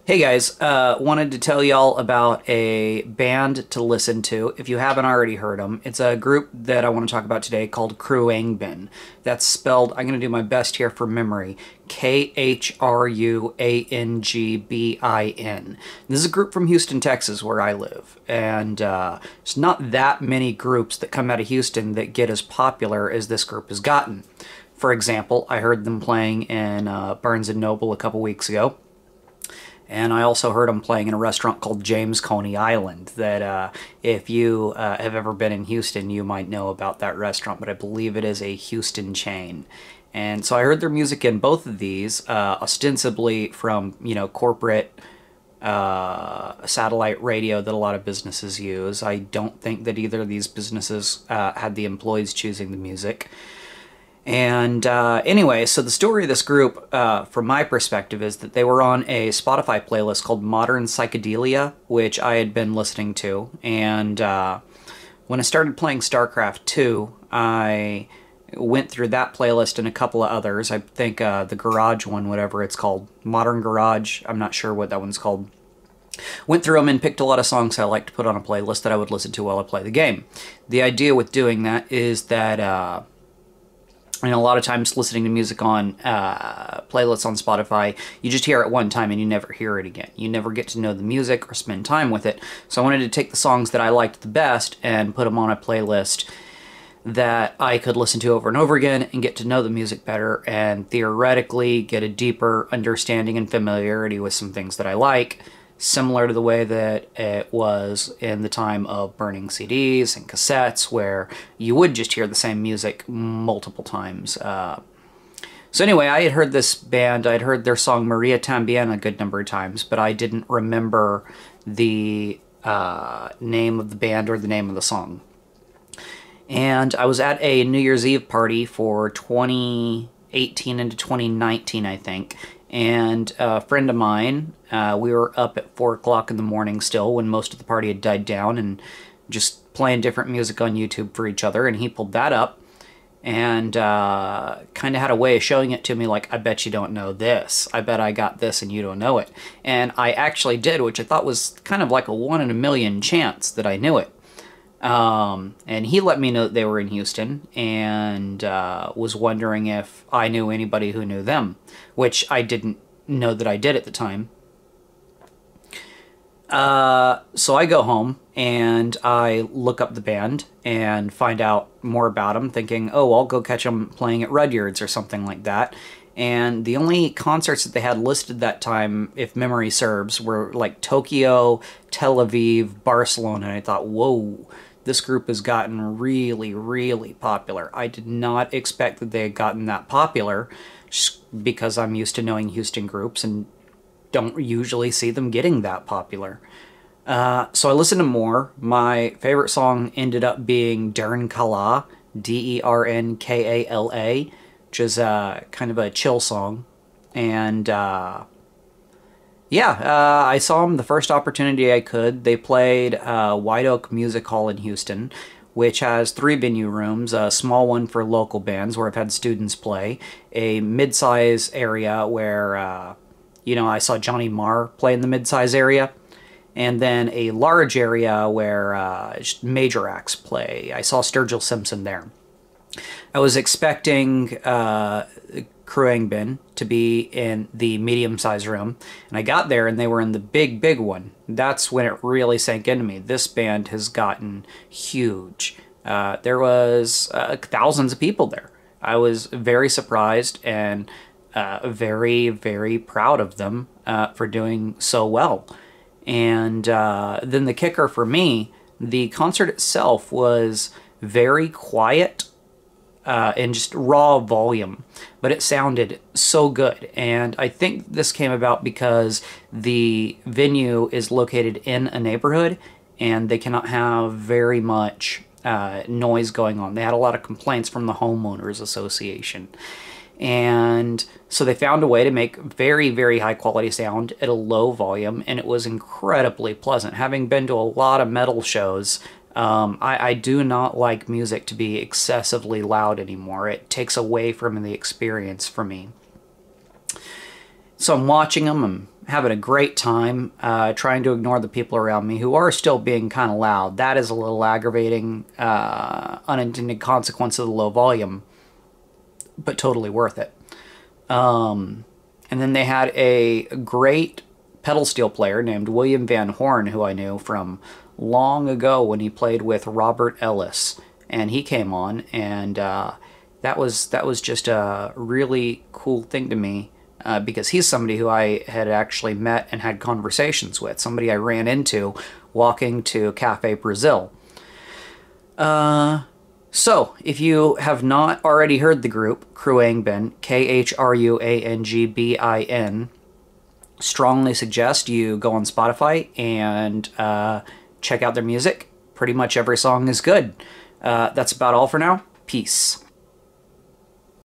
Hey guys, wanted to tell y'all about a band to listen to if you haven't already heard them. It's a group that I want to talk about today called Khruangbin. That's spelled, I'm going to do my best here for memory, Khruangbin. This is a group from Houston, Texas, where I live. And there's not that many groups that come out of Houston that get as popular as this group has gotten. For example, I heard them playing in Barnes & Noble a couple weeks ago. And I also heard them playing in a restaurant called James Coney Island that if you have ever been in Houston, you might know about that restaurant, but I believe it is a Houston chain. And so I heard their music in both of these, ostensibly from, corporate satellite radio that a lot of businesses use. I don't think that either of these businesses had the employees choosing the music. And anyway, so the story of this group, from my perspective, is that they were on a Spotify playlist called Modern Psychedelia, which I had been listening to. And when I started playing StarCraft 2, I went through that playlist and a couple of others. I think the Garage one, whatever it's called, Modern Garage, I'm not sure what that one's called. Went through them and picked a lot of songs I like to put on a playlist that I would listen to while I play the game. The idea with doing that is that a lot of times listening to music on playlists on Spotify, you just hear it one time and you never hear it again. You never get to know the music or spend time with it. So I wanted to take the songs that I liked the best and put them on a playlist that I could listen to over and over again and get to know the music better and theoretically get a deeper understanding and familiarity with some things that I like, similar to the way that it was in the time of burning CDs and cassettes, where you would just hear the same music multiple times. So anyway, I had heard this band, I'd heard their song Maria Tambien a good number of times, but I didn't remember the name of the band or the name of the song. And I was at a New Year's Eve party for 2018 into 2019, I think, and a friend of mine, we were up at 4 o'clock in the morning still when most of the party had died down and just playing different music on YouTube for each other, and he pulled that up and kind of had a way of showing it to me like, I bet you don't know this. I bet I got this and you don't know it. And I actually did, which I thought was kind of like a 1 in a million chance that I knew it. And he let me know that they were in Houston and was wondering if I knew anybody who knew them, which I didn't know that I did at the time. So I go home and I look up the band and find out more about them, thinking, oh, I'll go catch them playing at Rudyard's or something like that. And the only concerts that they had listed that time, if memory serves, were like Tokyo, Tel Aviv, Barcelona. And I thought, whoa, this group has gotten really, really popular. I did not expect that they had gotten that popular, just because I'm used to knowing Houston groups and don't usually see them getting that popular. So I listened to more. My favorite song ended up being Dern Kala, Dernkala, which is kind of a chill song. And I saw them the first opportunity I could. They played White Oak Music Hall in Houston, which has 3 venue rooms, a small one for local bands where I've had students play, a mid-size area where, I saw Johnny Marr play in the mid-size area, and then a large area where major acts play. I saw Sturgill Simpson there. I was expecting Khruangbin to be in the medium-sized room, and I got there and they were in the big, big one. That's when it really sank into me. This band has gotten huge. There was thousands of people there. I was very surprised and very, very proud of them for doing so well. And then the kicker for me, the concert itself was very quiet and just raw volume, but it sounded so good. And I think this came about because the venue is located in a neighborhood and they cannot have very much noise going on. They had a lot of complaints from the homeowners association. And so they found a way to make very, very high quality sound at a low volume, and it was incredibly pleasant. Having been to a lot of metal shows, I do not like music to be excessively loud anymore. It takes away from the experience for me. So I'm watching them, I'm having a great time, trying to ignore the people around me who are still being kind of loud. That is a little aggravating, unintended consequence of the low volume, but totally worth it. And then they had a great pedal steel player named William Van Horn, who I knew from long ago when he played with Robert Ellis. And he came on, and that was just a really cool thing to me, because he's somebody who I had actually met and had conversations with, somebody I ran into walking to Cafe Brazil. So, if you have not already heard the group, Khruangbin, Khruangbin, strongly suggest you go on Spotify and check out their music. Pretty much every song is good. That's about all for now. Peace.